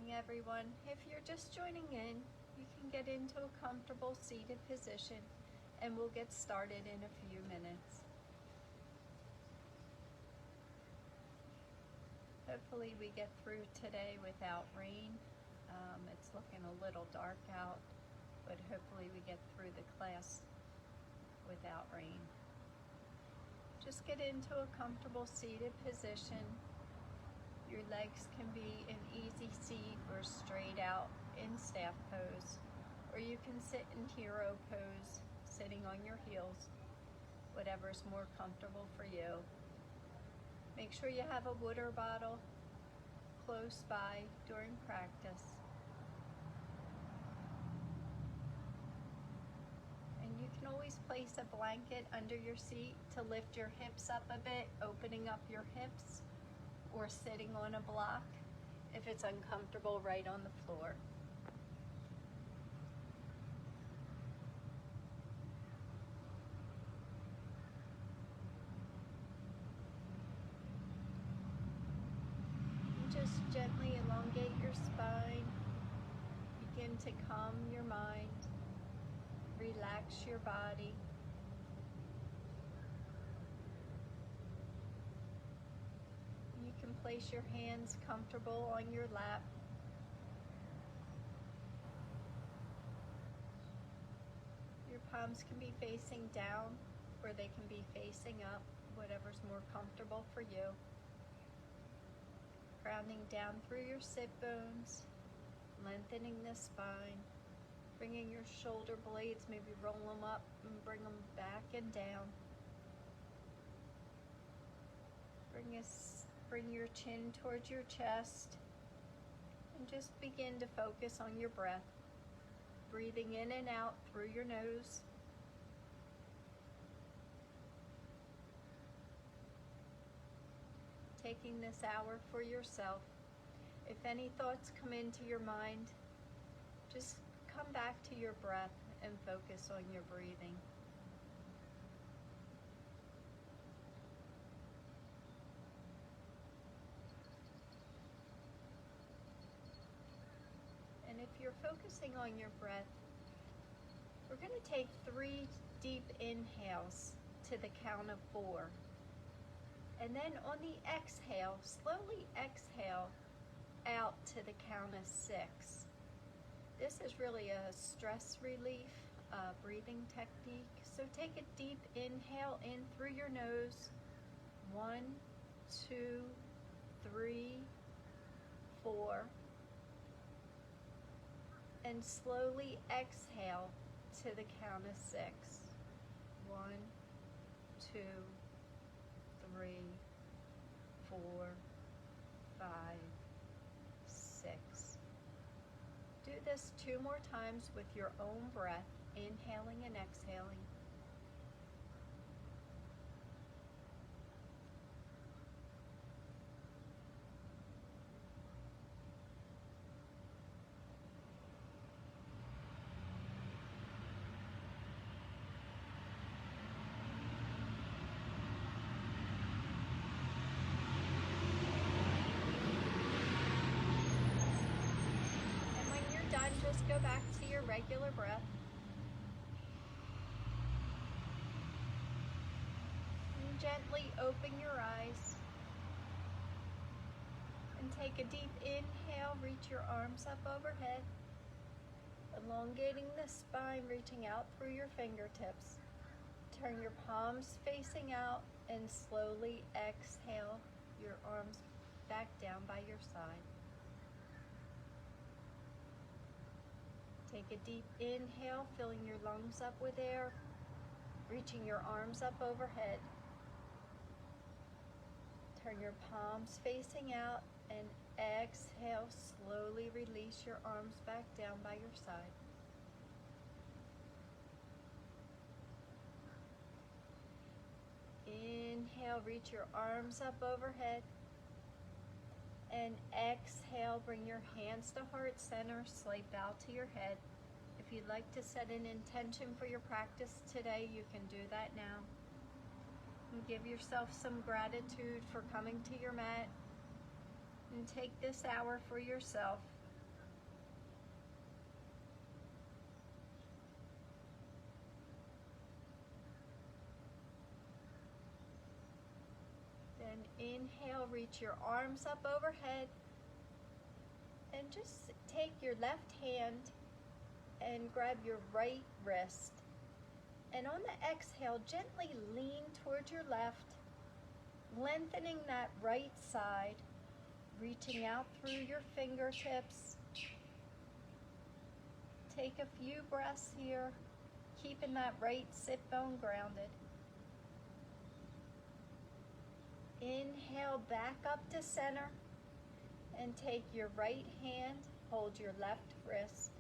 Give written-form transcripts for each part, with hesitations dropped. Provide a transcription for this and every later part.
morning, everyone. If you're just joining in, you can get into a comfortable seated position and we'll get started in a few minutes. Hopefully we get through today without rain. It's looking a little dark out, but hopefully we get through the class without rain. Just get into a comfortable seated position. Your legs can be in easy seat or straight out in staff pose, or you can sit in hero pose, sitting on your heels, whatever's more comfortable for you. Make sure you have a water bottle close by during practice. And you can always place a blanket under your seat to lift your hips up a bit, opening up your hips, or sitting on a block if it's uncomfortable right on the floor. Just gently elongate your spine. Begin to calm your mind. Relax your body. You can place your hands comfortable on your lap. Your palms can be facing down or they can be facing up, whatever's more comfortable for you. Grounding down through your sit bones, lengthening the spine, bringing your shoulder blades, maybe roll them up and bring them back and down. Bring your chin towards your chest and just begin to focus on your breath. Breathing in and out through your nose. Taking this hour for yourself. If any thoughts come into your mind, just come back to your breath and focus on your breathing. And if you're focusing on your breath, we're going to take 3 deep inhales to the count of 4. And then on the exhale, slowly exhale out to the count of 6. This is really a stress relief breathing technique. So take a deep inhale in through your nose. 1, 2, 3, 4. And slowly exhale to the count of 6. 1, 2, 3, 4, 5, 6. Do this 2 more times with your own breath, inhaling and exhaling. Just go back to your regular breath. And gently open your eyes. And take a deep inhale, reach your arms up overhead. Elongating the spine, reaching out through your fingertips. Turn your palms facing out and slowly exhale your arms back down by your side. Take a deep inhale, filling your lungs up with air, reaching your arms up overhead. Turn your palms facing out and exhale, slowly release your arms back down by your side. Inhale, reach your arms up overhead. And exhale, bring your hands to heart center, slight bow to your head. If you'd like to set an intention for your practice today, you can do that now. And give yourself some gratitude for coming to your mat. And take this hour for yourself. And inhale, reach your arms up overhead. And just take your left hand and grab your right wrist. And on the exhale, gently lean towards your left, lengthening that right side, reaching out through your fingertips. Take a few breaths here, keeping that right sit bone grounded. Inhale back up to center and take your right hand, hold your left wrist,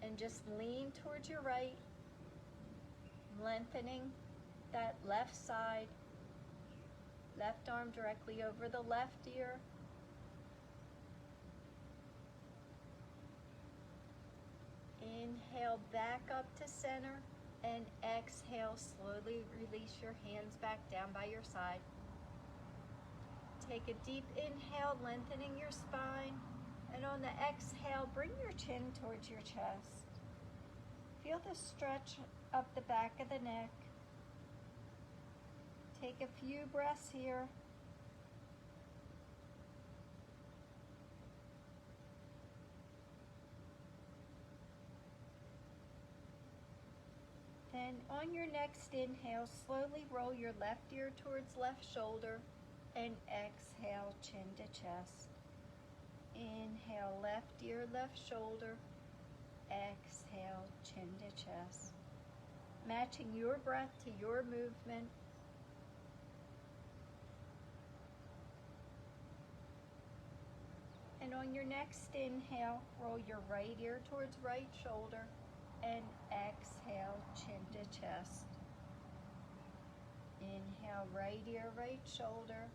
and just lean towards your right, lengthening that left side, left arm directly over the left ear. Inhale back up to center and exhale, slowly release your hands back down by your side. Take a deep inhale, lengthening your spine, and on the exhale, bring your chin towards your chest. Feel the stretch up the back of the neck. Take a few breaths here. Then on your next inhale, slowly roll your left ear towards left shoulder and exhale, chin to chest. Inhale, left ear, left shoulder. Exhale, chin to chest. Matching your breath to your movement. And on your next inhale, roll your right ear towards right shoulder and exhale, chin to chest. Inhale, right ear, right shoulder.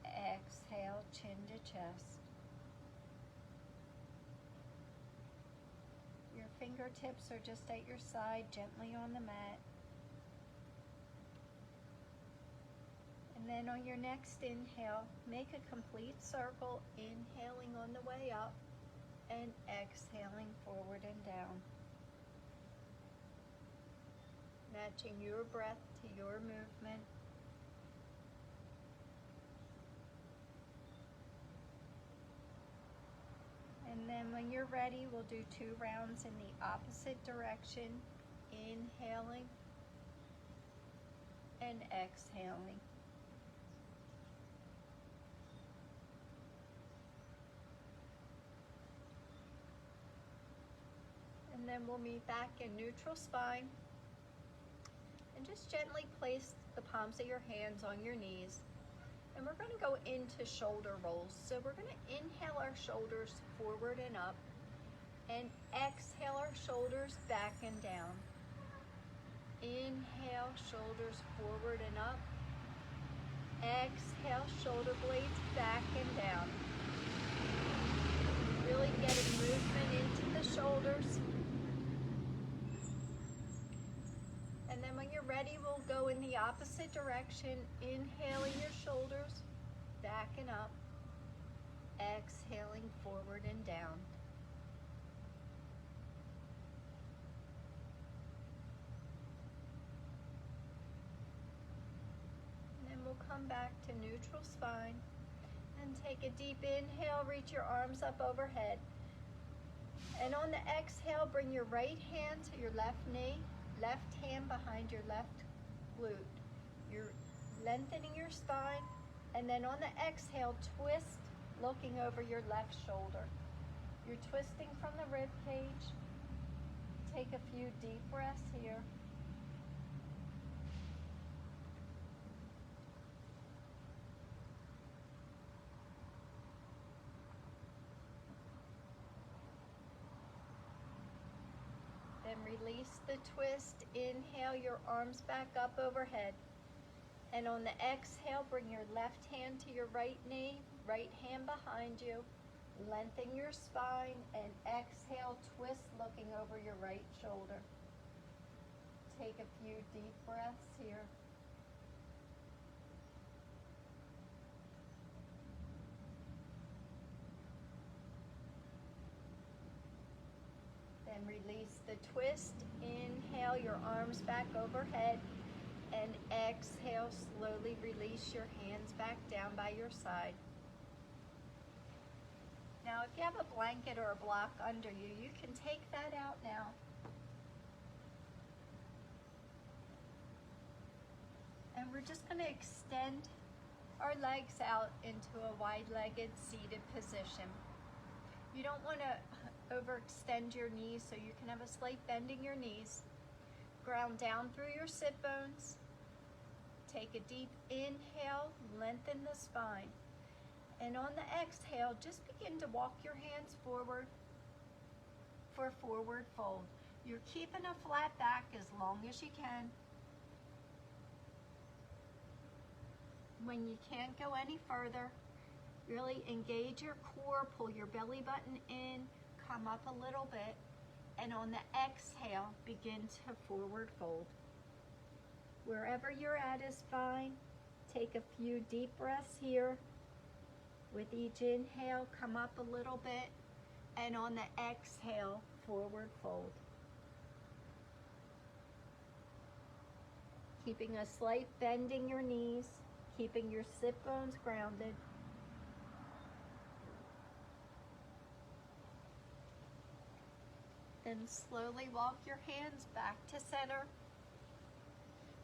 Exhale, chin to chest. Your fingertips are just at your side, gently on the mat. And then on your next inhale, make a complete circle, inhaling on the way up and exhaling forward and down. Matching your breath to your movement. And then when you're ready, we'll do 2 rounds in the opposite direction, inhaling and exhaling. And then we'll meet back in neutral spine. And just gently place the palms of your hands on your knees. And we're going to go into shoulder rolls. So we're going to inhale our shoulders forward and up, and exhale our shoulders back and down. Inhale, shoulders forward and up. Exhale, shoulder blades back and down. Really getting movement into the shoulders. And then when you're ready, we'll go in the opposite direction, inhaling your shoulders back and up, exhaling forward and down. And then we'll come back to neutral spine and take a deep inhale, reach your arms up overhead. And on the exhale, bring your right hand to your left knee, left hand behind your left glute. You're lengthening your spine, and then on the exhale, twist, looking over your left shoulder. You're twisting from the rib cage. Take a few deep breaths here. Then release the twist. Inhale, your arms back up overhead. And on the exhale, bring your left hand to your right knee, right hand behind you. Lengthen your spine and exhale, twist, looking over your right shoulder. Take a few deep breaths here. Then release the twist. Inhale, your arms back overhead. And And exhale, slowly release your hands back down by your side. Now, if you have a blanket or a block under you, you can take that out now. And we're just going to extend our legs out into a wide-legged seated position. You don't want to overextend your knees, so you can have a slight bend in your knees. Ground down through your sit bones. Take a deep inhale, lengthen the spine. And on the exhale, just begin to walk your hands forward for forward fold. You're keeping a flat back as long as you can. When you can't go any further, really engage your core, pull your belly button in, come up a little bit, and on the exhale, begin to forward fold. Wherever you're at is fine. Take a few deep breaths here. With each inhale, come up a little bit, and on the exhale, forward fold. Keeping a slight bend in your knees, keeping your sit bones grounded. Then slowly walk your hands back to center.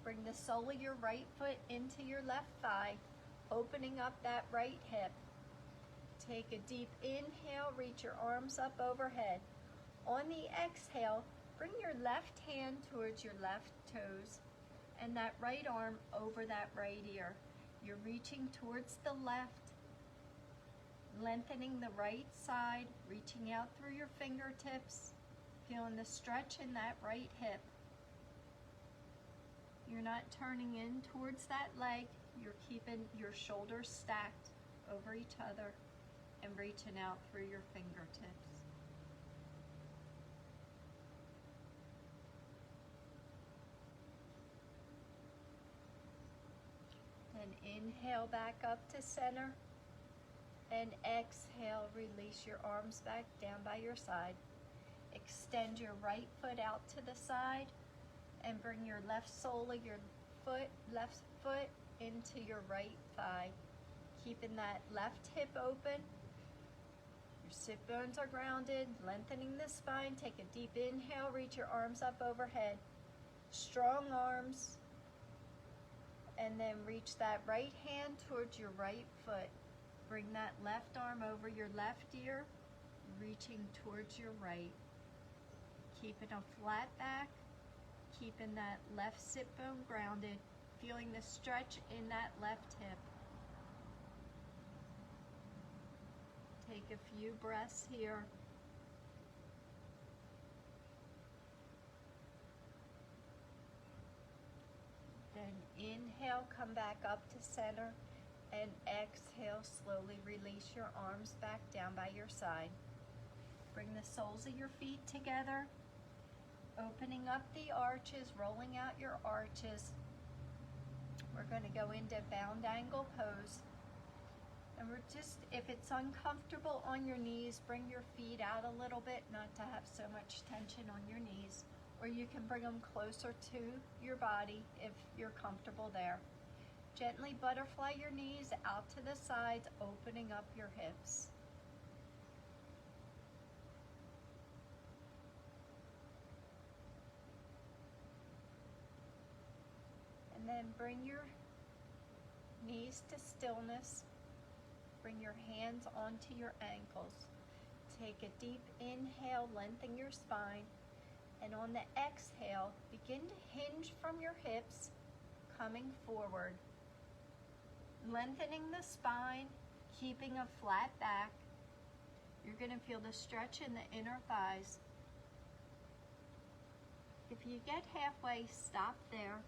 Bring the sole of your right foot into your left thigh, opening up that right hip. Take a deep inhale, reach your arms up overhead. On the exhale, bring your left hand towards your left toes and that right arm over that right ear. You're reaching towards the left, lengthening the right side, reaching out through your fingertips, feeling the stretch in that right hip. You're not turning in towards that leg. You're keeping your shoulders stacked over each other and reaching out through your fingertips. Then inhale back up to center and exhale, release your arms back down by your side. Extend your right foot out to the side and bring your left sole of your left foot into your right thigh. Keeping that left hip open. Your sit bones are grounded, lengthening the spine. Take a deep inhale, reach your arms up overhead. Strong arms. And then reach that right hand towards your right foot. Bring that left arm over your left ear, reaching towards your right. Keeping a flat back, keeping that left sit bone grounded, feeling the stretch in that left hip. Take a few breaths here. Then inhale, come back up to center, and exhale, slowly release your arms back down by your side. Bring the soles of your feet together, opening up the arches, rolling out your arches. We're going to go into bound angle pose. And we're just, if it's uncomfortable on your knees, bring your feet out a little bit, not to have so much tension on your knees. Or you can bring them closer to your body if you're comfortable there. Gently butterfly your knees out to the sides, opening up your hips. And then bring your knees to stillness. Bring your hands onto your ankles. Take a deep inhale, lengthen your spine. And on the exhale, begin to hinge from your hips, coming forward. Lengthening the spine, keeping a flat back. You're going to feel the stretch in the inner thighs. If you get halfway, stop there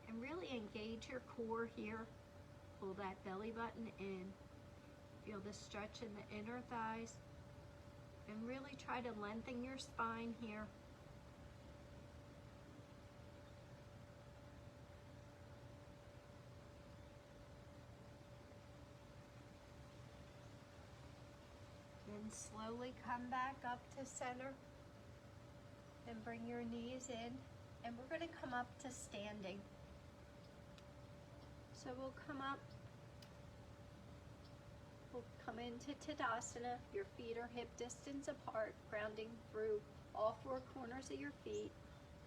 and really engage your core here. Pull that belly button in. Feel the stretch in the inner thighs. And really try to lengthen your spine here. Then slowly come back up to center. Then bring your knees in. And we're going to come up to standing. So we'll come up, we'll come into Tadasana. Your feet are hip distance apart, grounding through all four corners of your feet,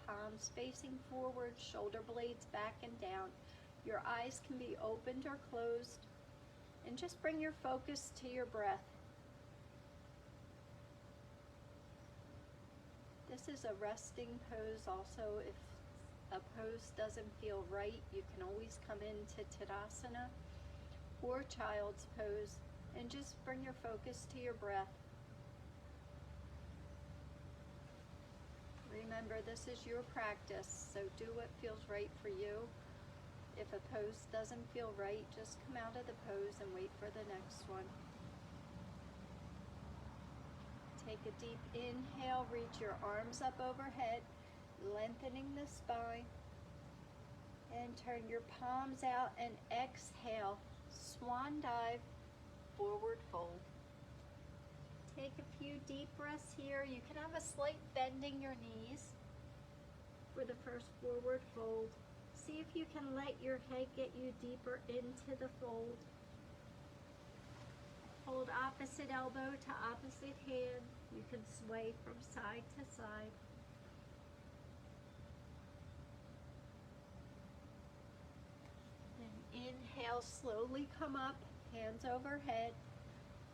palms facing forward, shoulder blades back and down. Your eyes can be opened or closed, and just bring your focus to your breath. This is a resting pose also. If a pose doesn't feel right, you can always come into Tadasana or Child's Pose and just bring your focus to your breath. Remember, this is your practice, so do what feels right for you. If a pose doesn't feel right, just come out of the pose and wait for the next one. Take a deep inhale, reach your arms up overhead, lengthening the spine, and turn your palms out and exhale, swan dive, forward fold. Take a few deep breaths here. You can have a slight bending your knees for the first forward fold. See if you can let your head get you deeper into the fold. Hold opposite elbow to opposite hand. You can sway from side to side. Then inhale, slowly come up, hands overhead.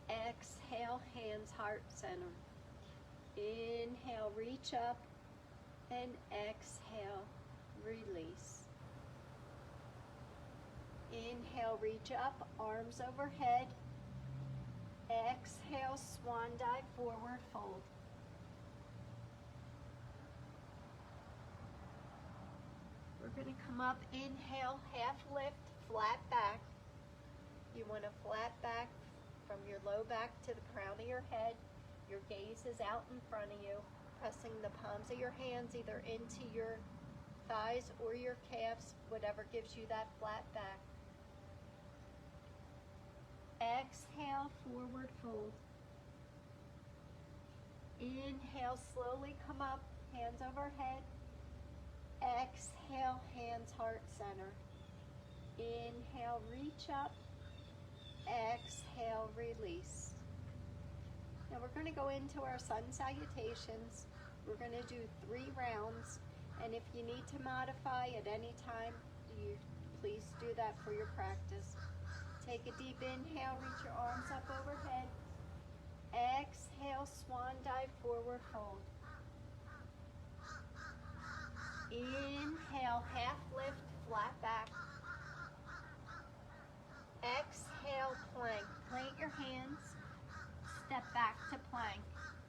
Exhale, hands heart center. Inhale, reach up, and exhale, release. Inhale, reach up, arms overhead. Exhale, swan dive, forward fold. We're going to come up, inhale, half lift, flat back. You want a flat back from your low back to the crown of your head. Your gaze is out in front of you, pressing the palms of your hands either into your thighs or your calves, whatever gives you that flat back. Exhale, forward fold. Inhale, slowly come up, hands overhead. Exhale, hands heart center. Inhale, reach up. Exhale, release. Now we're going to go into our sun salutations. We're going to do 3 rounds, and if you need to modify at any time, you please do that for your practice. Take a deep inhale, reach your arms up overhead. Exhale, swan dive, forward fold. Inhale, half lift, flat back. Exhale, plank. Plant your hands, step back to plank.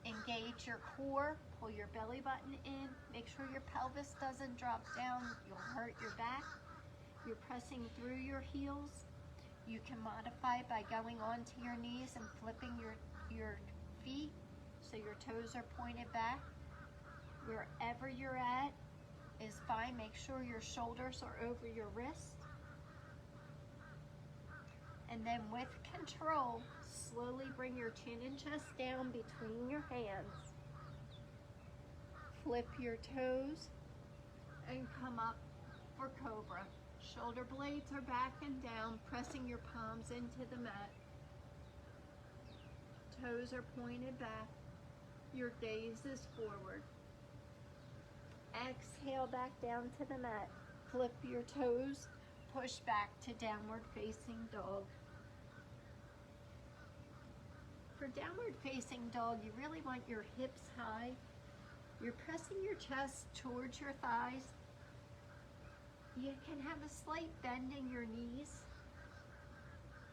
Engage your core, pull your belly button in. Make sure your pelvis doesn't drop down. You'll hurt your back. You're pressing through your heels. You can modify by going onto your knees and flipping your feet so your toes are pointed back. Wherever you're at is fine. Make sure your shoulders are over your wrist. And then with control, slowly bring your chin and chest down between your hands. Flip your toes and come up for Cobra. Shoulder blades are back and down, pressing your palms into the mat. Toes are pointed back. Your gaze is forward. Exhale, back down to the mat. Flip your toes, push back to downward facing dog. For downward facing dog, you really want your hips high. You're pressing your chest towards your thighs. You can have a slight bend in your knees.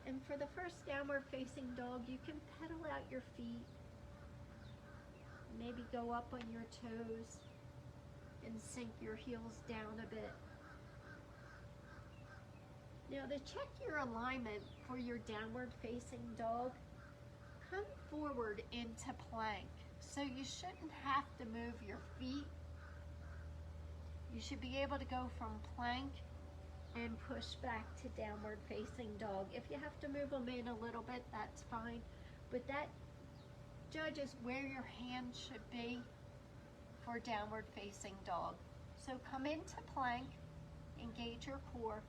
And for the first downward facing dog, you can pedal out your feet. Maybe go up on your toes and sink your heels down a bit. Now to check your alignment for your downward facing dog, come forward into plank. So you shouldn't have to move your feet. You should be able to go from plank and push back to downward facing dog. If you have to move them in a little bit, that's fine. But that judges where your hand should be for downward facing dog. So come into plank, engage your core.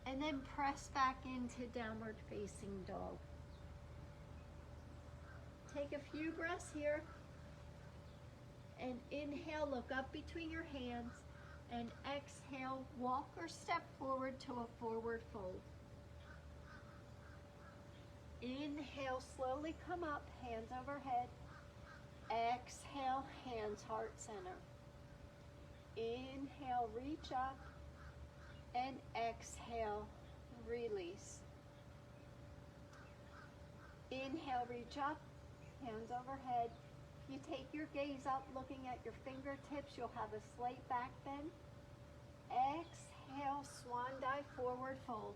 And then press back into downward facing dog. Take a few breaths here. And inhale, look up between your hands. And exhale, walk or step forward to a forward fold. Inhale, slowly come up, hands overhead. Exhale, hands heart center. Inhale, reach up. And exhale, release. Inhale, reach up, hands overhead. You take your gaze up, looking at your fingertips. You'll have a slight back bend. Exhale, swan dive, forward fold.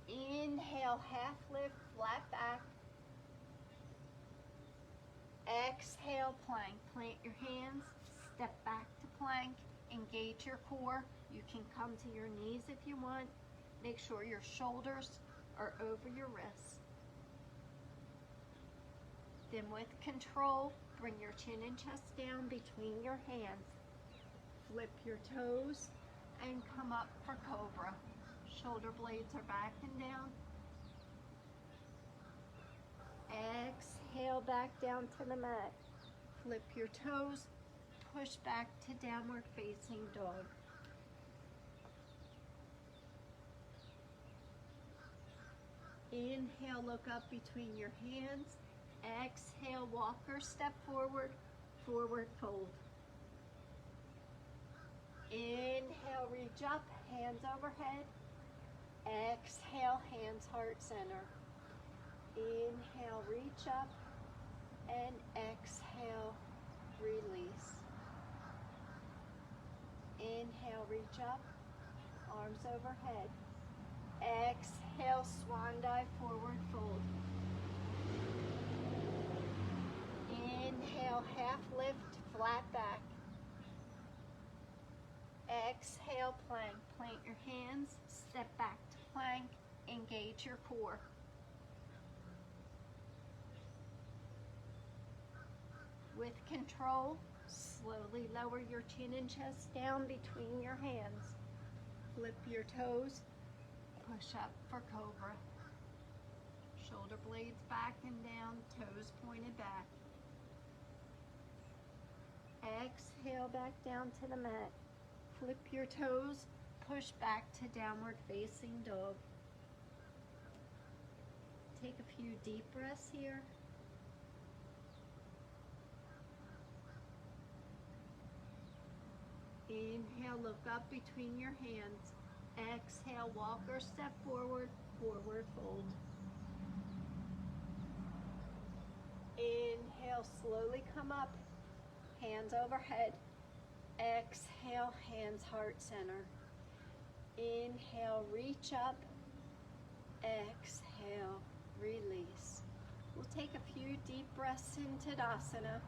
Inhale, half lift, flat back. Exhale, plank. Plant your hands, step back to plank. Engage your core. You can come to your knees if you want. Make sure your shoulders are over your wrists. Then with control, bring your chin and chest down between your hands. Flip your toes and come up for cobra. Shoulder blades are back and down. Exhale, back down to the mat. Flip your toes, push back to downward facing dog. Inhale, look up between your hands. Exhale, walk or step forward, forward fold. Inhale, reach up, hands overhead. Exhale, hands heart center. Inhale, reach up, and exhale, release. Inhale, reach up, arms overhead. Exhale, swan dive, forward fold. Inhale, half lift, flat back. Exhale, plank. Plant your hands, step back to plank, engage your core. With control, slowly lower your chin and chest down between your hands. Flip your toes, push up for cobra. Shoulder blades back and down, toes pointed back. Exhale, back down to the mat. Flip your toes, push back to downward facing dog. Take a few deep breaths here. Inhale, look up between your hands. Exhale, walk or step forward, forward fold. Inhale, slowly come up, hands overhead. Exhale, hands heart center. Inhale, reach up. Exhale, release. We'll take a few deep breaths in Tadasana.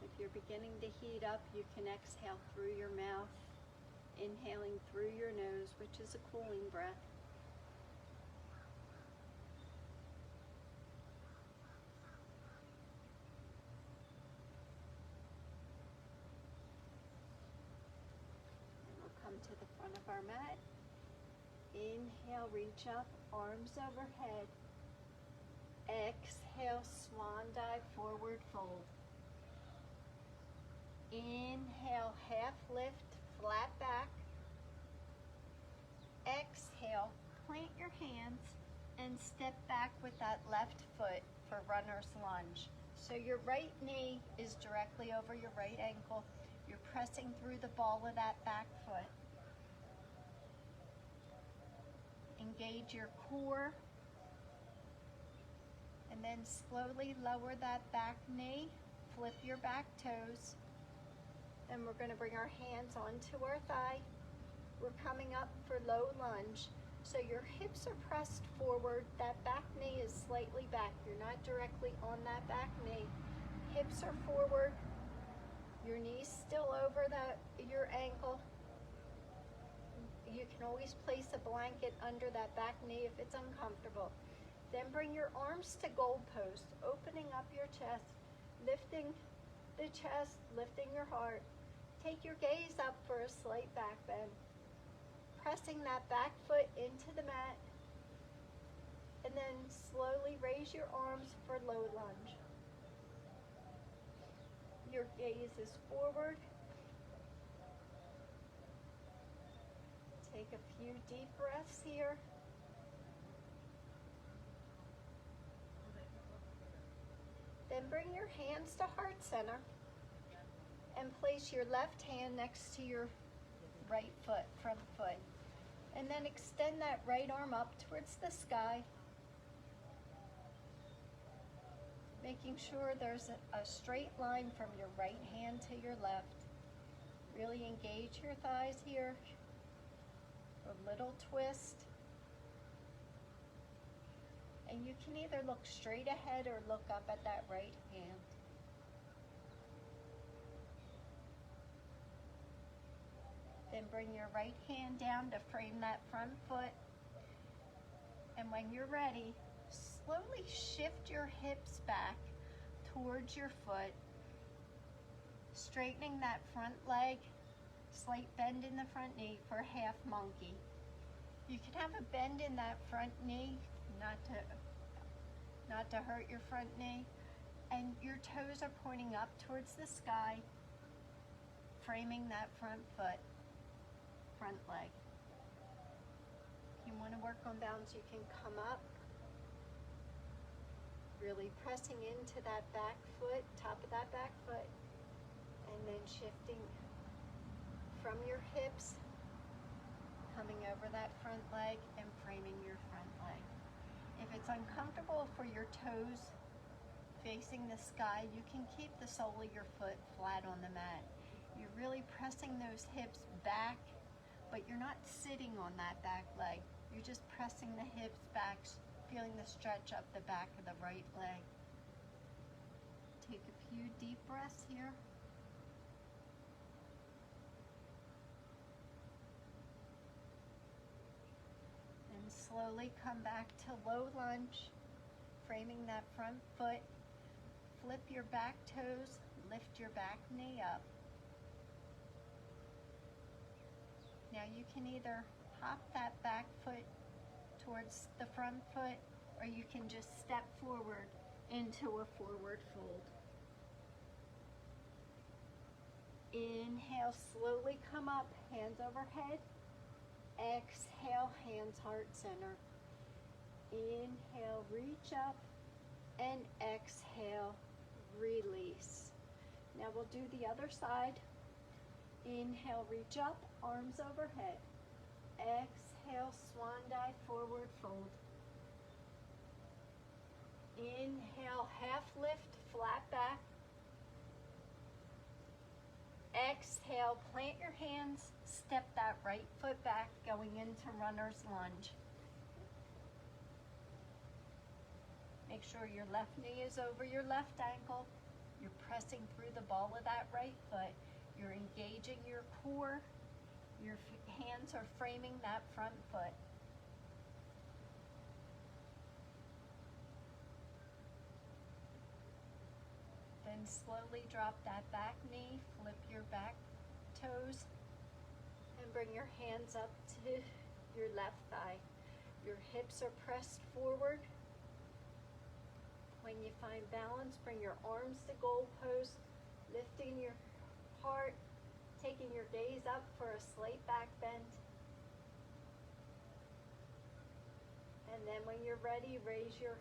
If you're beginning to heat up, you can exhale through your mouth, inhaling through your nose, which is a cooling breath. To the front of our mat. Inhale, reach up, arms overhead. Exhale, swan dive, forward fold. Inhale, half lift, flat back. Exhale, plant your hands and step back with that left foot for runner's lunge. So your right knee is directly over your right ankle. You're pressing through the ball of that back foot. Engage your core, and then slowly lower that back knee, flip your back toes. Then we're going to bring our hands onto our thigh. We're coming up for low lunge. So your hips are pressed forward, that back knee is slightly back. You're not directly on that back knee. Hips are forward, your knees still over your ankle. You can always place a blanket under that back knee if it's uncomfortable. Then bring your arms to goalpost, opening up your chest, lifting the chest, lifting your heart. Take your gaze up for a slight back bend. Pressing that back foot into the mat. And then slowly raise your arms for low lunge. Your gaze is forward. Take a few deep breaths here. Then bring your hands to heart center and place your left hand next to your right foot, front foot. And then extend that right arm up towards the sky, making sure there's a straight line from your right hand to your left. Really engage your thighs here. A little twist. And you can either look straight ahead or look up at that right hand. Then bring your right hand down to frame that front foot. And when you're ready, slowly shift your hips back towards your foot, straightening that front leg, slight bend in the front knee for half monkey. You can have a bend in that front knee, not to hurt your front knee, and your toes are pointing up towards the sky, framing that front foot, front leg. If you want to work on balance, you can come up, really pressing into that back foot, top of that back foot, and then shifting from your hips, coming over that front leg and framing your front leg. If it's uncomfortable for your toes facing the sky, you can keep the sole of your foot flat on the mat. You're really pressing those hips back, but you're not sitting on that back leg. You're just pressing the hips back, feeling the stretch up the back of the right leg. Take a few deep breaths here. And slowly come back to low lunge, framing that front foot. Flip your back toes, lift your back knee up. Now you can either hop that back foot towards the front foot, or you can just step forward into a forward fold. Inhale, slowly come up, hands overhead. Exhale, hands heart center. Inhale, reach up, and exhale, release. Now we'll do the other side. Inhale, reach up, arms overhead. Exhale, swan dive, forward fold. Inhale, half lift, flat back. Exhale, plant your hands, step that right foot back, going into runner's lunge. Make sure your left knee is over your left ankle. You're pressing through the ball of that right foot. You're engaging your core. Your hands are framing that front foot. Then slowly drop that back knee, flip your back toes, and bring your hands up to your left thigh. Your hips are pressed forward. When you find balance, bring your arms to goalpost, lifting your heart, taking your gaze up for a slight back bend. And then when you're ready, raise your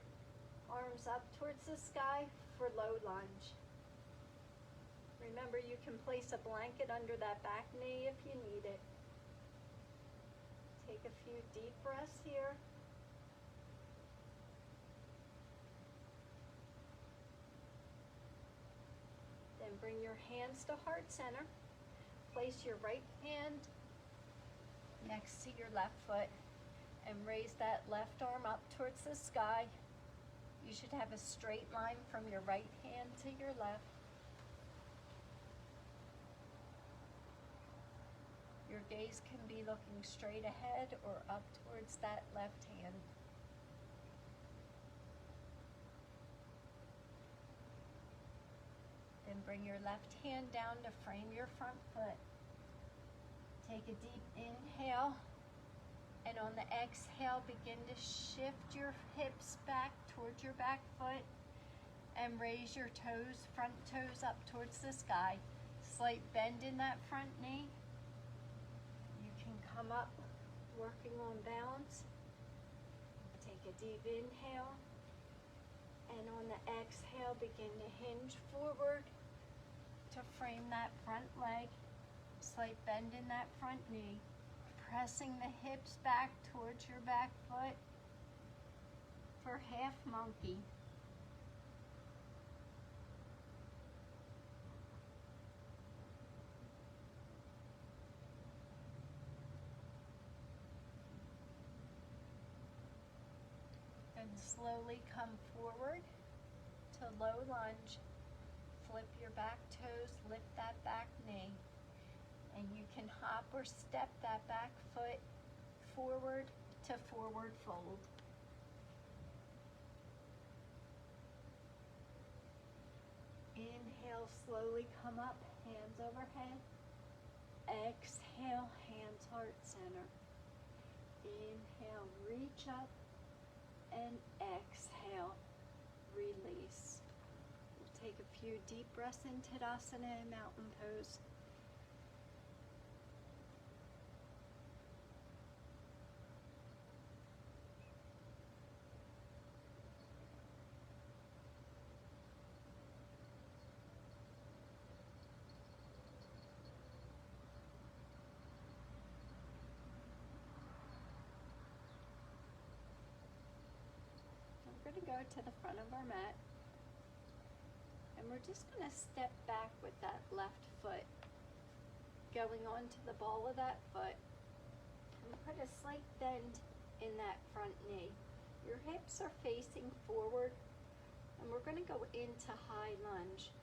arms up towards the sky for low lunge. Remember, you can place a blanket under that back knee if you need it. Take a few deep breaths here. Then bring your hands to heart center. Place your right hand next to your left foot and raise that left arm up towards the sky. You should have a straight line from your right hand to your left. Your gaze can be looking straight ahead or up towards that left hand. bring your left hand down to frame your front foot. Take a deep inhale, and on the exhale, begin to shift your hips back towards your back foot and raise your toes, front toes up towards the sky. Slight bend in that front knee. You can come up working on balance. Take a deep inhale, and on the exhale, begin to hinge forward to frame that front leg. Slight bend in that front knee. Pressing the hips back towards your back foot for half monkey. Then slowly come forward to low lunge. Flip your back toes, lift that back knee. And you can hop or step that back foot forward to forward fold. Inhale, slowly come up, hands overhead. Exhale, hands heart center. Inhale, reach up, and exhale, release. We'll take a few deep breaths in Tadasana and mountain pose. We're going to go to the front of our mat, and we're just going to step back with that left foot, going onto the ball of that foot, and put a slight bend in that front knee. Your hips are facing forward, and we're going to go into high lunge.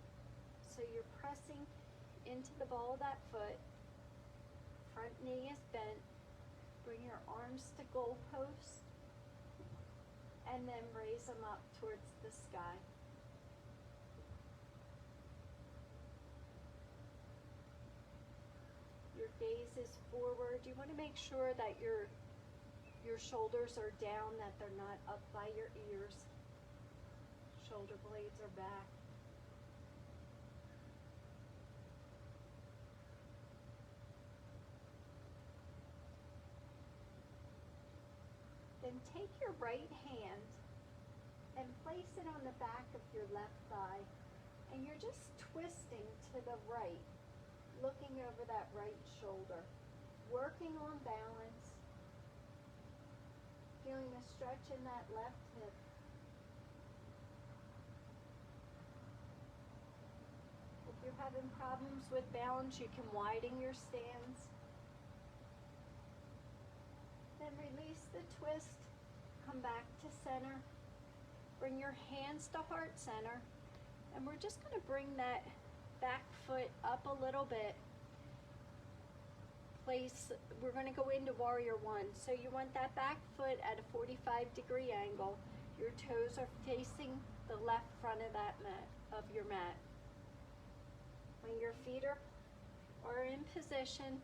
So you're pressing into the ball of that foot, front knee is bent, bring your arms to goalpost, and then raise them up towards the sky. Your gaze is forward. You want to make sure that your shoulders are down, that they're not up by your ears. Shoulder blades are back. Then take your right hand and place it on the back of your left thigh, and you're just twisting to the right, looking over that right shoulder, working on balance, feeling a stretch in that left hip. If you're having problems with balance, you can widen your stance. Then release the twist, come back to center, bring your hands to heart center, and we're just going to bring that back foot up a little bit. We're going to go into warrior one. So you want that back foot at a 45-degree angle. Your toes are facing the left front of that mat, of your mat. When your feet are in position,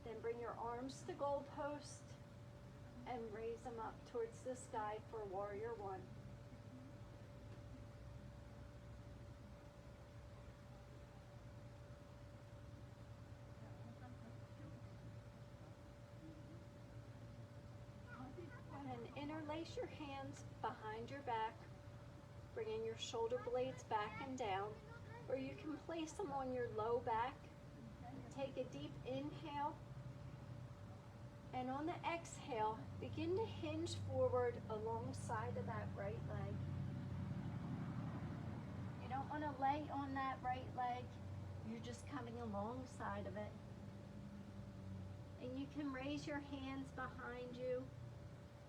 then bring your arms to goalpost and raise them up towards the sky for warrior one. And interlace your hands behind your back, bringing your shoulder blades back and down, or you can place them on your low back. Take a deep inhale, and on the exhale, begin to hinge forward alongside of that right leg. You don't want to lay on that right leg, you're just coming alongside of it. And you can raise your hands behind you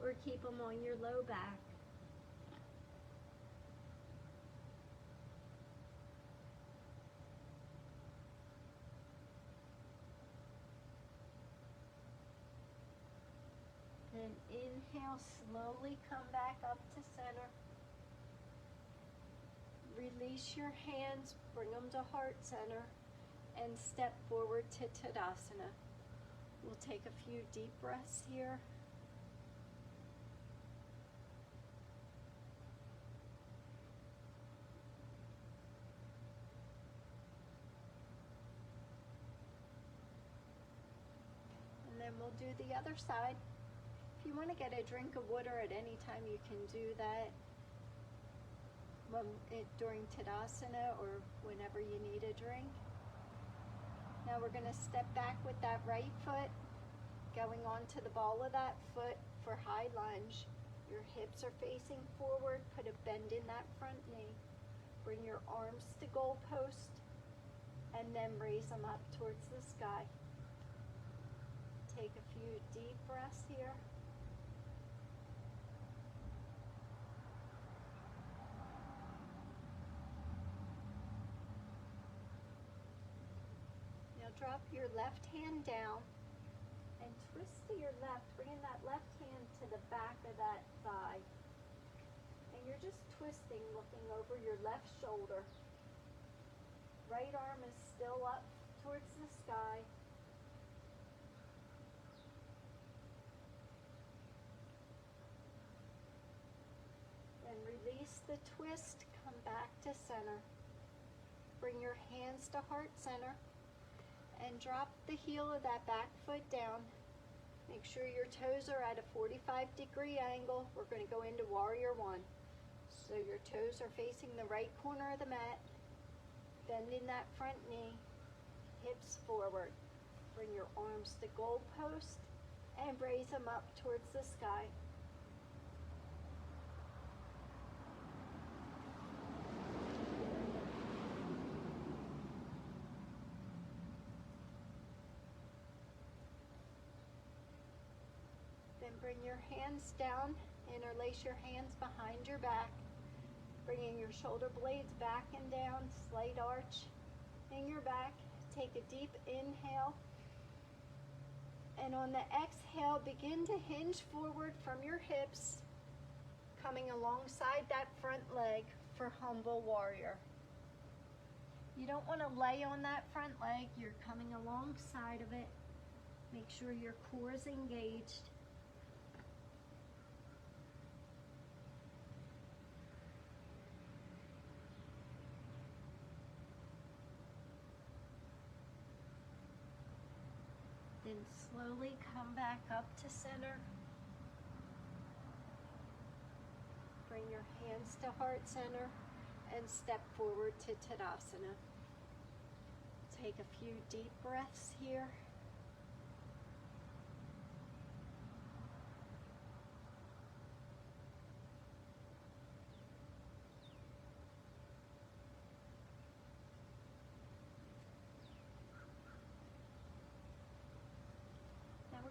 or keep them on your low back. Then inhale, slowly come back up to center. release your hands, bring them to heart center, and step forward to Tadasana. We'll take a few deep breaths here. And then we'll do the other side. If you want to get a drink of water at any time, you can do that during Tadasana or whenever you need a drink. Now we're going to step back with that right foot, going onto the ball of that foot for high lunge. Your hips are facing forward, put a bend in that front knee. Bring your arms to goalpost and then raise them up towards the sky. Take a few deep breaths here. Drop your left hand down and twist to your left, bringing that left hand to the back of that thigh. And you're just twisting, looking over your left shoulder. Right arm is still up towards the sky. Then release the twist, come back to center. Bring your hands to heart center. And drop the heel of that back foot down. Make sure your toes are at a 45-degree angle. We're going to go into Warrior One. So your toes are facing the right corner of the mat. Bending that front knee, hips forward. Bring your arms to goalpost and raise them up towards the sky. Bring your hands down, interlace your hands behind your back, bringing your shoulder blades back and down, slight arch in your back. Take a deep inhale, and on the exhale, begin to hinge forward from your hips, coming alongside that front leg for Humble Warrior. You don't want to lay on that front leg, you're coming alongside of it. Make sure your core is engaged. Then slowly come back up to center. Bring your hands to heart center and step forward to Tadasana. Take a few deep breaths here.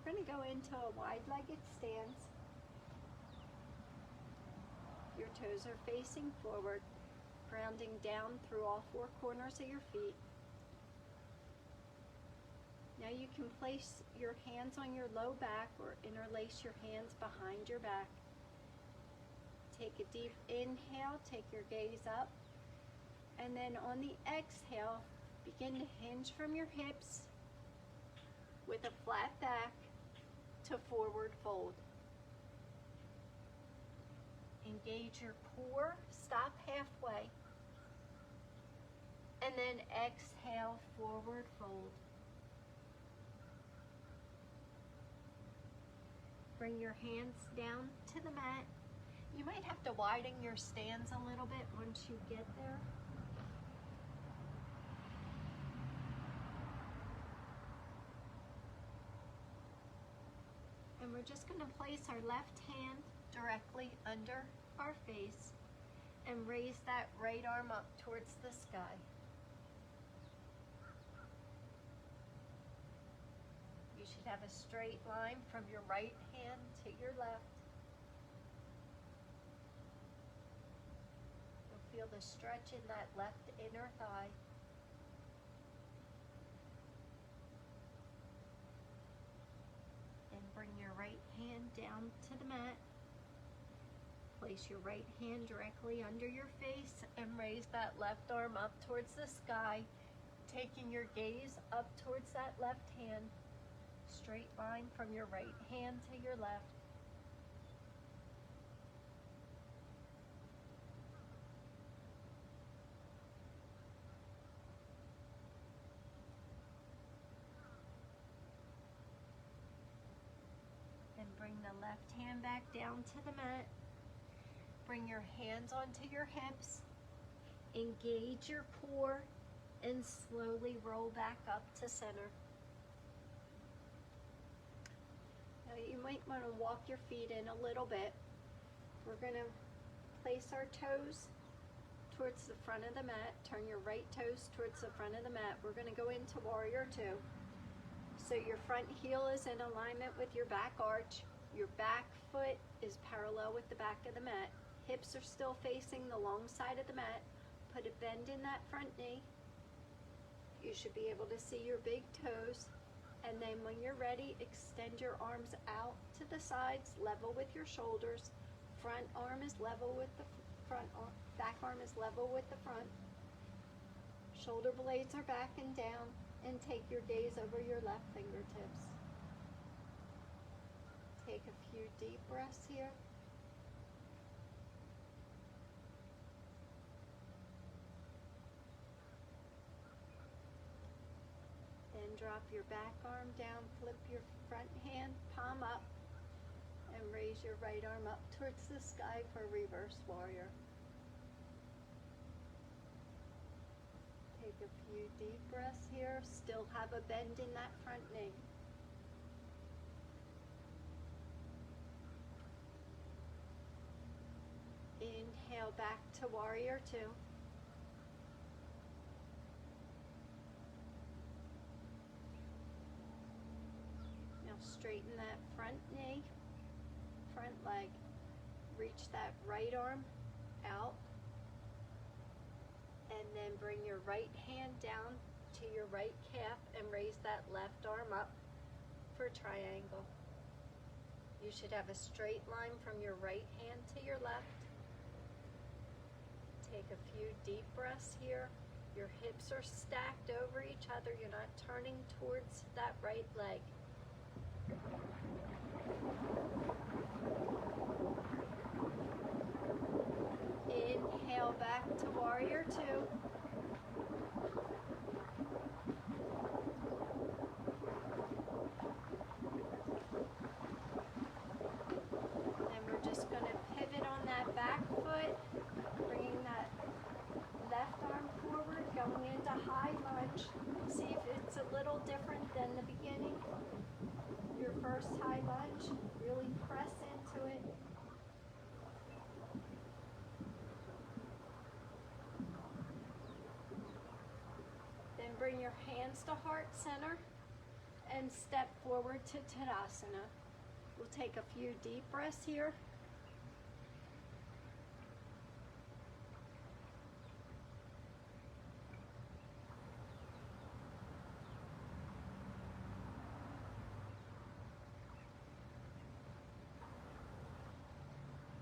We're going to go into a wide-legged stance. Your toes are facing forward, grounding down through all four corners of your feet. Now you can place your hands on your low back or interlace your hands behind your back. Take a deep inhale, take your gaze up, and then on the exhale, begin to hinge from your hips with a flat back to forward fold. Engage your core, stop halfway, and then exhale, forward fold. Bring your hands down to the mat. You might have to widen your stance a little bit once you get there. And we're just going to place our left hand directly under our face and raise that right arm up towards the sky. You should have a straight line from your right hand to your left. You'll feel the stretch in that left inner thigh. And bring your right hand down to the mat. place your right hand directly under your face and raise that left arm up towards the sky, taking your gaze up towards that left hand, straight line from your right hand to your left. And bring the left hand back down to the mat. Bring your hands onto your hips. Engage your core and slowly roll back up to center. Now you might want to walk your feet in a little bit. We're going to place our toes towards the front of the mat. Turn your right toes towards the front of the mat. We're going to go into Warrior Two. So your front heel is in alignment with your back arch. Your back foot is parallel with the back of the mat. Hips are still facing the long side of the mat. Put a bend in that front knee. You should be able to see your big toes. And then when you're ready, extend your arms out to the sides, level with your shoulders. Front arm is level with the front arm. Back arm is level with the front. Shoulder blades are back and down. And take your gaze over your left fingertips. Take a few deep breaths here. Then drop your back arm down, flip your front hand, palm up, and raise your right arm up towards the sky for Reverse Warrior. Take a few deep breaths here. Still have a bend in that front knee. Inhale back to Warrior Two. Now straighten that front knee, front leg. Reach that right arm out. And then bring your right hand down to your right calf and raise that left arm up for triangle. You should have a straight line from your right hand to your left. Take a few deep breaths here. Your hips are stacked over each other. You're not turning towards that right leg. Inhale back to Warrior Two. And we're just going to pivot on that back foot, bringing that left arm forward, going into high lunge. See if it's a little different than the beginning. Your first high lunge, really press into it. Bring your hands to heart center and step forward to Tadasana. We'll take a few deep breaths here.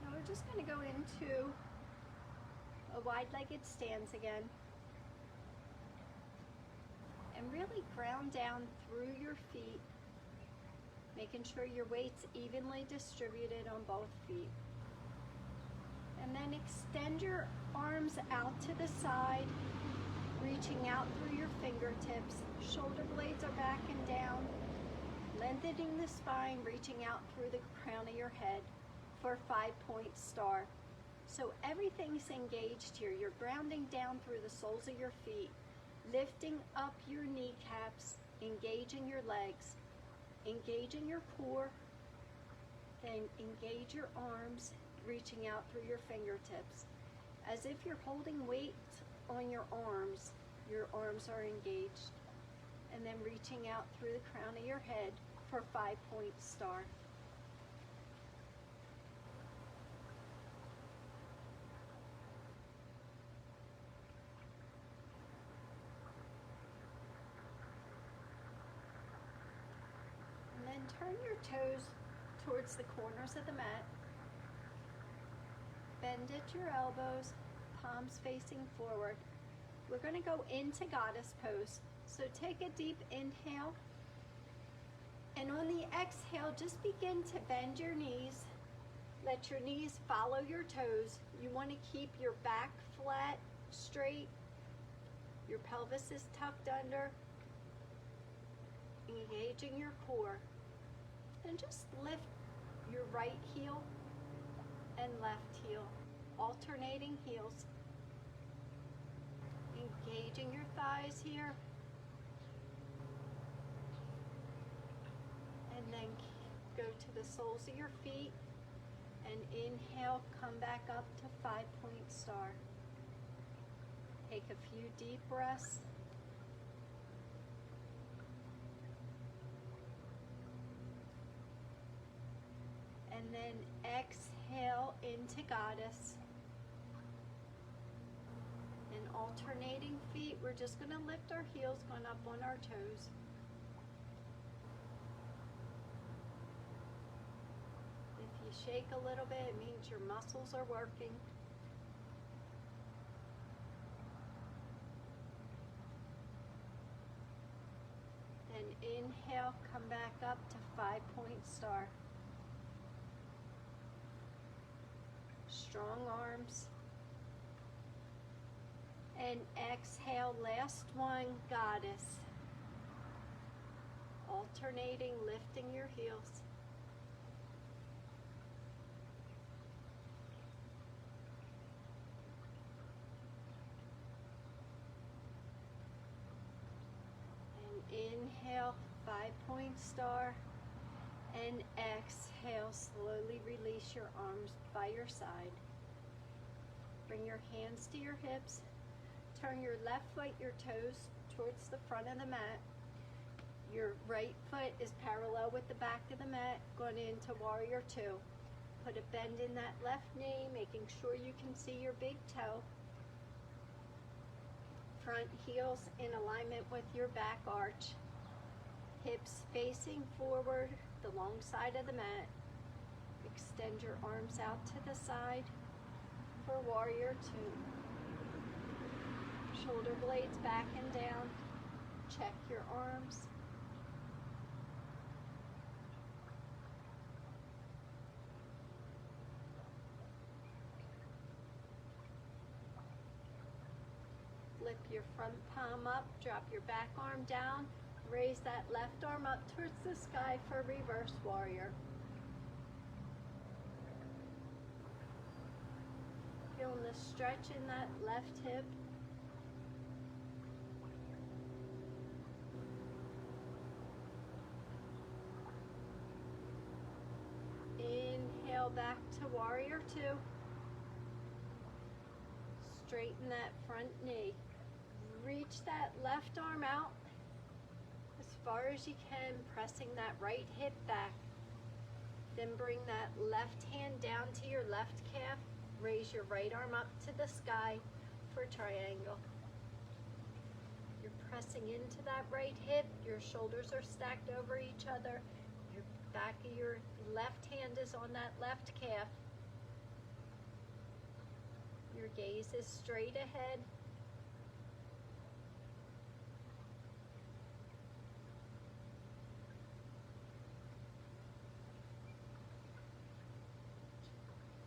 Now we're just going to go into a wide-legged stance again. And really ground down through your feet, making sure your weight's evenly distributed on both feet. And then extend your arms out to the side, reaching out through your fingertips. Shoulder blades are back and down, lengthening the spine, reaching out through the crown of your head for 5-point star. So everything's engaged here. You're grounding down through the soles of your feet, lifting up your kneecaps, engaging your legs, engaging your core, then engage your arms, reaching out through your fingertips. As if you're holding weight on your arms are engaged. And then reaching out through the crown of your head for 5-point star. Turn your toes towards the corners of the mat. bend at your elbows, palms facing forward. We're going to go into goddess pose. So take a deep inhale, and on the exhale, just begin to bend your knees. Let your knees follow your toes. You want to keep your back flat, straight. Your pelvis is tucked under, engaging your core. And just lift your right heel and left heel, alternating heels. Engaging your thighs here. And then go to the soles of your feet. And inhale, come back up to 5-point star. Take a few deep breaths. And then exhale into goddess. And alternating feet, we're just going to lift our heels, going up on our toes. If you shake a little bit, it means your muscles are working. Then inhale, come back up to 5-point star. Strong arms. And exhale, last one, goddess. Alternating, lifting your heels. And inhale, 5-point star. And exhale, slowly release your arms by your side. Bring your hands to your hips. Turn your left foot, your toes, towards the front of the mat. Your right foot is parallel with the back of the mat, going into warrior two. Put a bend in that left knee, making sure you can see your big toe. Front heels in alignment with your back arch. Hips facing forward, the long side of the mat. Extend your arms out to the side for warrior two. Shoulder blades back and down. Check your arms. Flip your front palm up, drop your back arm down, raise that left arm up towards the sky for reverse warrior. Feeling the stretch in that left hip. Inhale back to warrior two. Straighten that front knee. Reach that left arm out as far as you can, pressing that right hip back. Then bring that left hand down to your left calf. Raise your right arm up to the sky for triangle. You're pressing into that right hip. Your shoulders are stacked over each other. Your back of your left hand is on that left calf. Your gaze is straight ahead.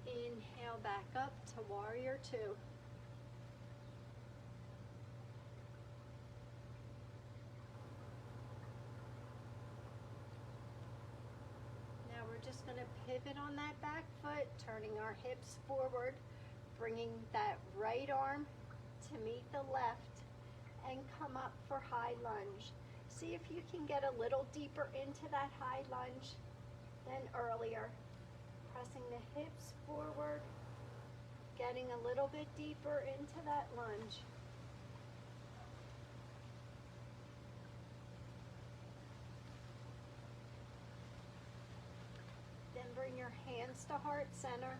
Inhale back up to warrior two. Now we're just going to pivot on that back foot, turning our hips forward, bringing that right arm to meet the left and come up for high lunge. See if you can get a little deeper into that high lunge than earlier. Pressing the hips forward, getting a little bit deeper into that lunge. Then bring your hands to heart center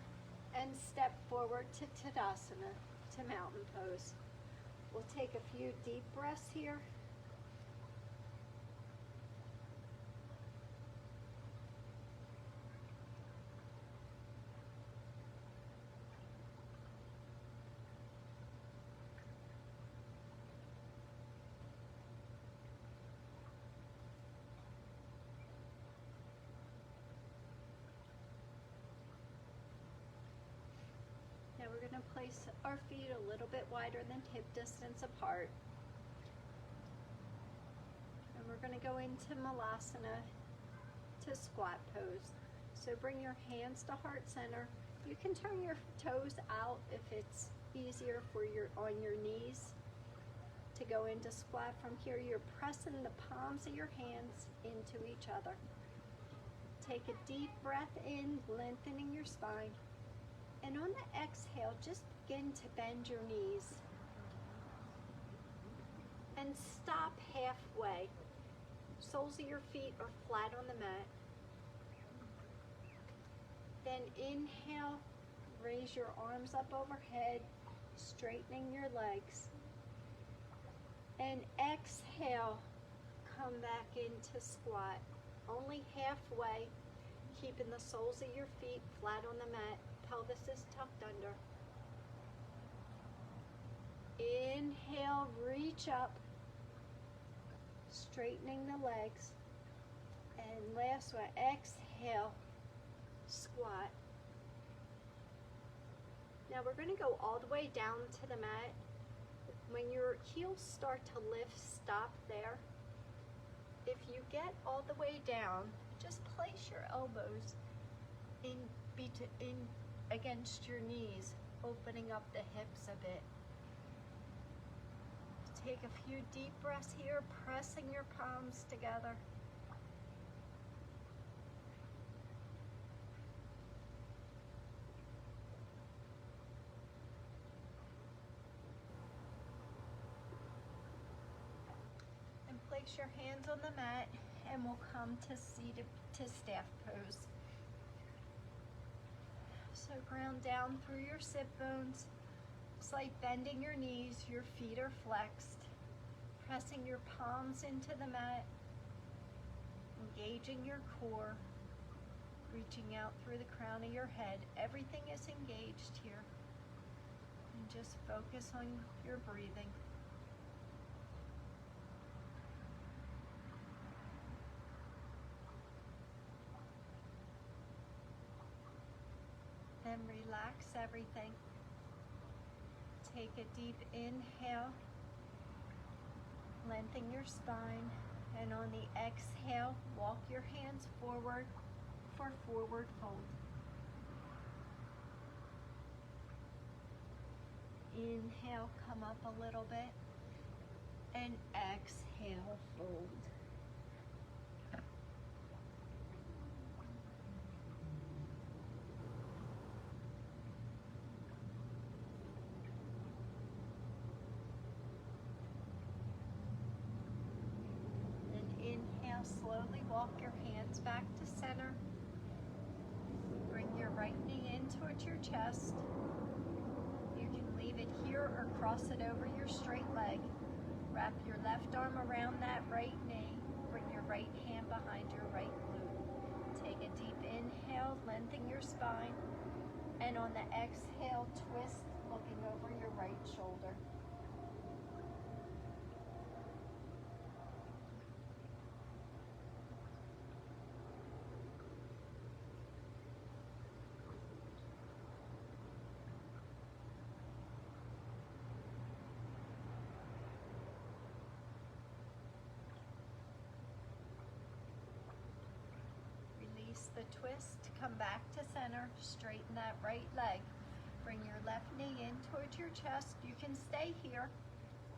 and step forward to Tadasana, to mountain pose. We'll take a few deep breaths here. place our feet a little bit wider than hip distance apart. And we're going to go into Malasana to squat pose. So bring your hands to heart center. You can turn your toes out if it's easier for on your knees to go into squat. From here, you're pressing the palms of your hands into each other. Take a deep breath in, lengthening your spine. And on the exhale, just begin to bend your knees. And stop halfway. Soles of your feet are flat on the mat. Then inhale, raise your arms up overhead, straightening your legs. And exhale, come back into squat. Only halfway, keeping the soles of your feet flat on the mat. Pelvis is tucked under. Inhale, reach up, straightening the legs. And last one, exhale, squat. Now we're going to go all the way down to the mat. When your heels start to lift, stop there. If you get all the way down, just place your elbows in against your knees, opening up the hips a bit. Take a few deep breaths here, pressing your palms together. Place your hands on the mat and we'll come to seated to staff pose. So ground down through your sit bones, slight bending your knees, your feet are flexed, pressing your palms into the mat, engaging your core, reaching out through the crown of your head. Everything is engaged here. And just focus on your breathing. Then relax everything. Take a deep inhale, lengthen your spine, and on the exhale, walk your hands forward for forward fold. Inhale, come up a little bit, and exhale, fold. Slowly walk your hands back to center. Bring your right knee in towards your chest. You can leave it here or cross it over your straight leg. Wrap your left arm around that right knee. Bring your right hand behind your right glute. Take a deep inhale, lengthen your spine. And on the exhale, twist, looking over your right shoulder. The twist, come back to center, straighten that right leg. Bring your left knee in towards your chest. You can stay here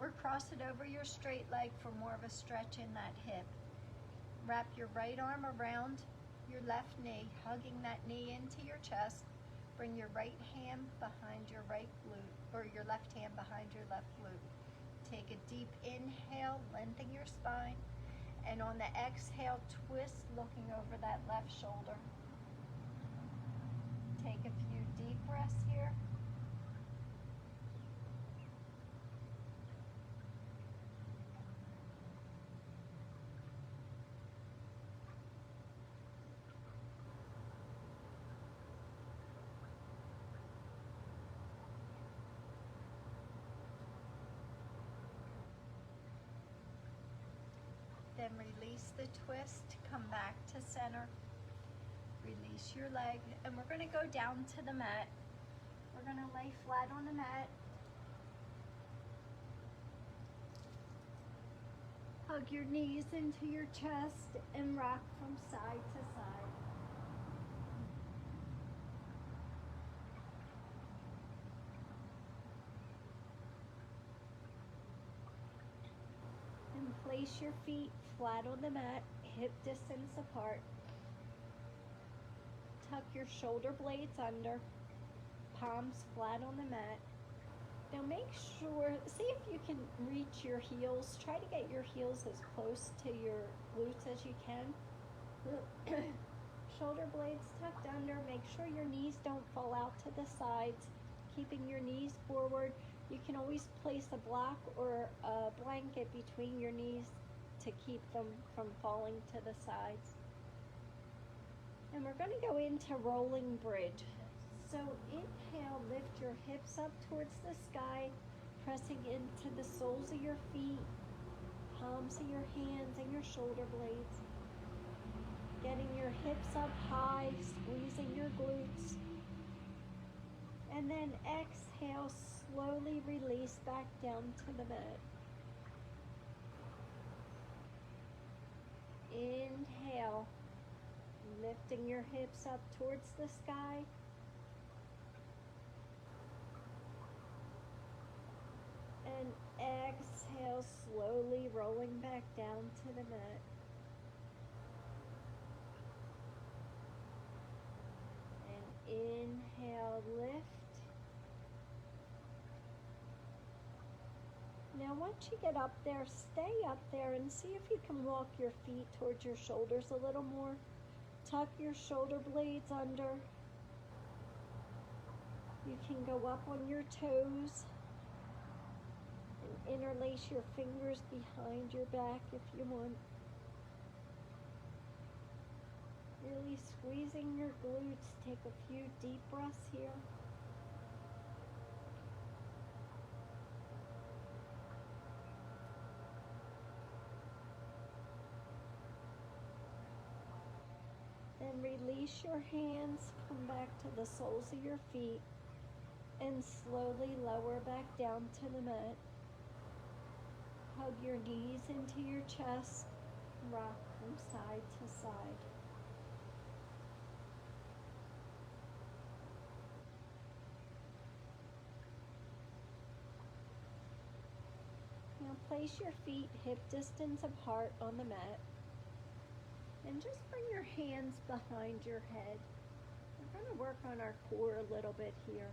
or cross it over your straight leg for more of a stretch in that hip. Wrap your right arm around your left knee, hugging that knee into your chest. Bring your right hand behind your right glute, or your left hand behind your left glute. Take a deep inhale, lengthen your spine. And on the exhale, twist, looking over that left shoulder. Take a few deep breaths here. Then release the twist, come back to center, release your leg, and we're going to go down to the mat. We're we're gonna lay flat on the mat. Hug your knees into your chest and rock from side to side. And place your feet flat on the mat, hip distance apart. Tuck your shoulder blades under, palms flat on the mat. Now make sure, see if you can reach your heels. Try to get your heels as close to your glutes as you can. Shoulder blades tucked under. Make sure your knees don't fall out to the sides. Keeping your knees forward. You can always place a block or a blanket between your knees to keep them from falling to the sides. And we're going to go into rolling bridge. So inhale, lift your hips up towards the sky, pressing into the soles of your feet, palms of your hands and your shoulder blades. Getting your hips up high, squeezing your glutes. And then exhale, slowly release back down to the mat. Inhale, lifting your hips up towards the sky. And exhale, slowly rolling back down to the mat. And inhale, lift. Now once you get up there, stay up there and see if you can walk your feet towards your shoulders a little more. Tuck your shoulder blades under. You can go up on your toes. Interlace your fingers behind your back if you want. Really squeezing your glutes. Take a few deep breaths here. Then release your hands, come back to the soles of your feet, and slowly lower back down to the mat. Hug your knees into your chest, rock from side to side. Now place your feet hip distance apart on the mat. And just bring your hands behind your head. We're going to work on our core a little bit here.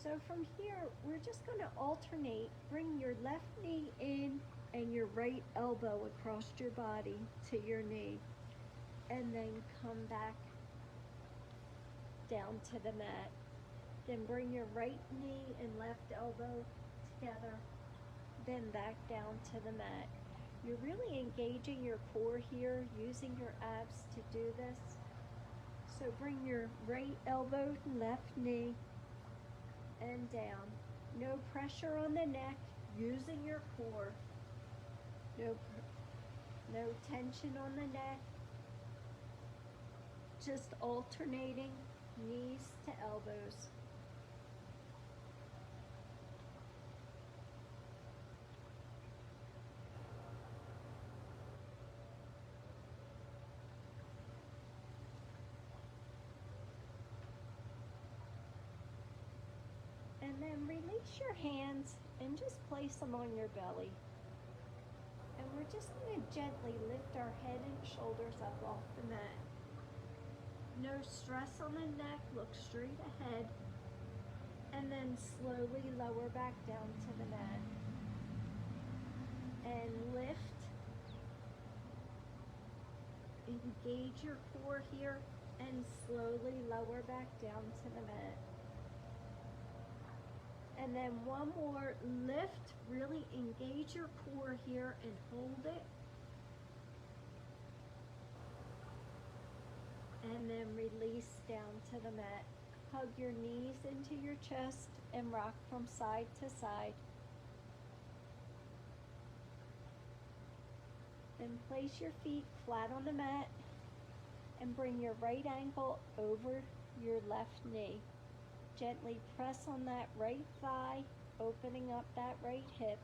So from here, we're just going to alternate. Bring your left knee in and your right elbow across your body to your knee. And then come back down to the mat. Then bring your right knee and left elbow together. Then back down to the mat. You're really engaging your core here, using your abs to do this. So bring your right elbow, left knee, and down. No pressure on the neck, using your core. No tension on the neck. Just alternating knees to elbows. And then release your hands and just place them on your belly. And we're just going to gently lift our head and shoulders up off the mat. No stress on the neck, look straight ahead. And then slowly lower back down to the mat. And lift. Engage your core here and slowly lower back down to the mat. And then one more, lift, really engage your core here and hold it. And then release down to the mat. Hug your knees into your chest and rock from side to side. Then place your feet flat on the mat and bring your right ankle over your left knee. Gently press on that right thigh, opening up that right hip.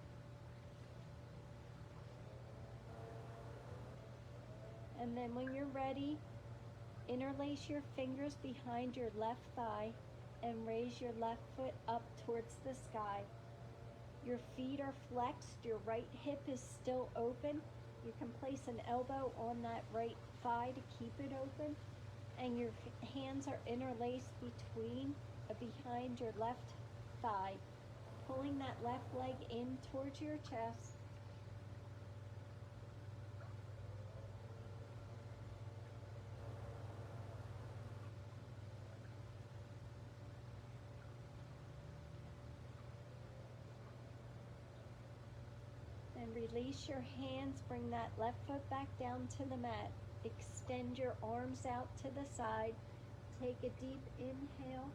And then when you're ready, interlace your fingers behind your left thigh and raise your left foot up towards the sky. Your feet are flexed, your right hip is still open. You can place an elbow on that right thigh to keep it open, and your hands are interlaced behind your left thigh, pulling that left leg in towards your chest. And release your hands, bring that left foot back down to the mat. Extend your arms out to the side. Take a deep inhale.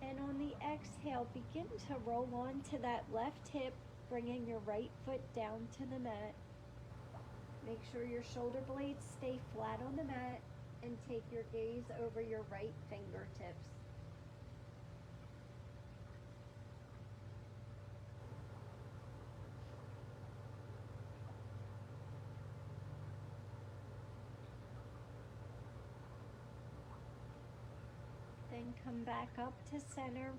And on the exhale, begin to roll on to that left hip, bringing your right foot down to the mat. Make sure your shoulder blades stay flat on the mat and take your gaze over your right fingertips. Then come back up to center.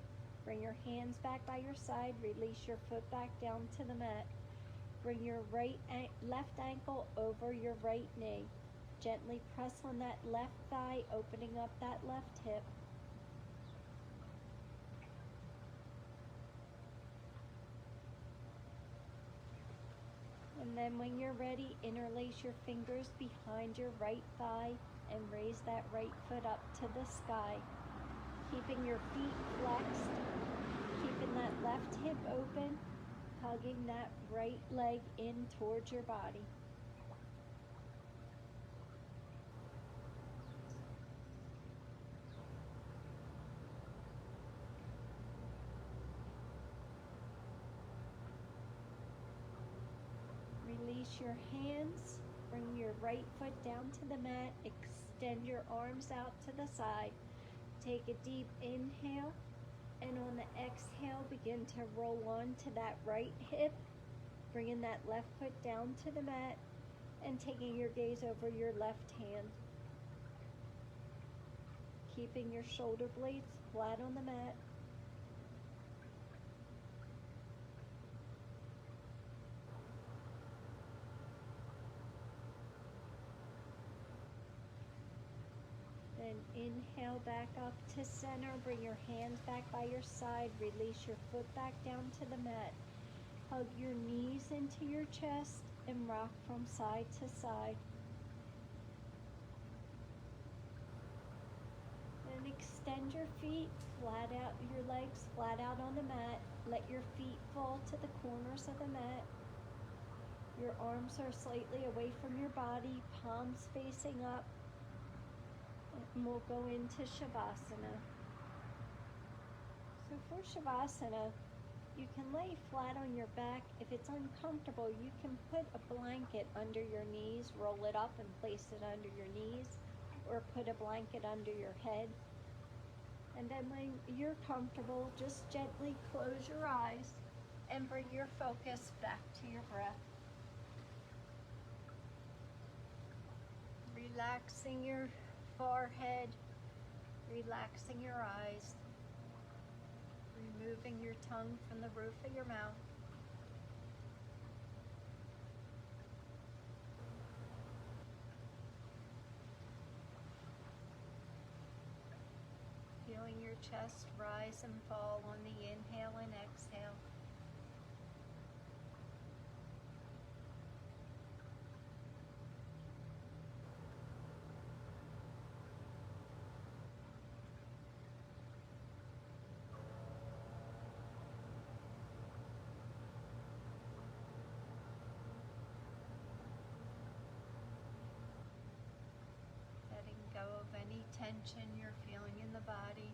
Bring your hands back by your side. Release your foot back down to the mat. Bring your left ankle over your right knee. Gently press on that left thigh, opening up that left hip. And then when you're ready, interlace your fingers behind your right thigh and raise that right foot up to the sky. Keeping your feet flexed, keeping that left hip open, hugging that right leg in towards your body. Release your hands, bring your right foot down to the mat, extend your arms out to the side. Take a deep inhale, and on the exhale, begin to roll on to that right hip, bringing that left foot down to the mat, and taking your gaze over your left hand. Keeping your shoulder blades flat on the mat. Then inhale back up to center. Bring your hands back by your side. Release your foot back down to the mat. Hug your knees into your chest and rock from side to side. Then extend your feet, flat out your legs, flat out on the mat. Let your feet fall to the corners of the mat. Your arms are slightly away from your body, palms facing up. And we'll go into Shavasana. So for Shavasana, you can lay flat on your back. If it's uncomfortable, you can put a blanket under your knees, roll it up and place it under your knees, or put a blanket under your head. And then when you're comfortable, just gently close your eyes and bring your focus back to your breath. Relaxing your forehead, relaxing your eyes, removing your tongue from the roof of your mouth. Feeling your chest rise and fall on the inhale and exhale. Letting go of any tension you're feeling in the body.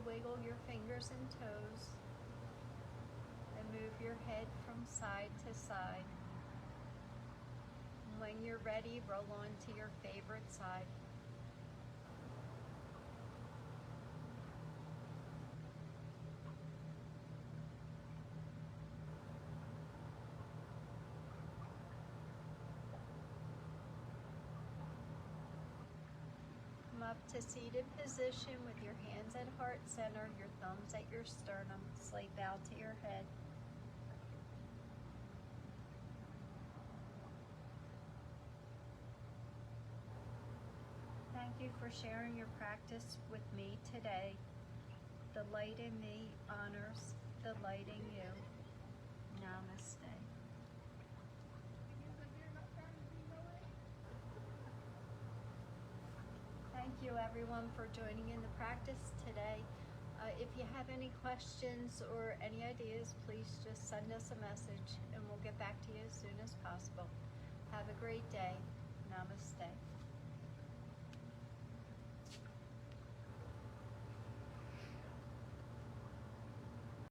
wiggle your fingers and toes and move your head from side to side. When you're ready, roll on to your favorite side. Come up to seated position with your hands at heart center, your thumbs at your sternum, slight bow to your head. Thank you for sharing your practice with me today. The light in me honors the light in you. Namaste. Thank you everyone for joining in the practice today. If you have any questions or any ideas, please just send us a message and we'll get back to you as soon as possible. Have a great day. Namaste.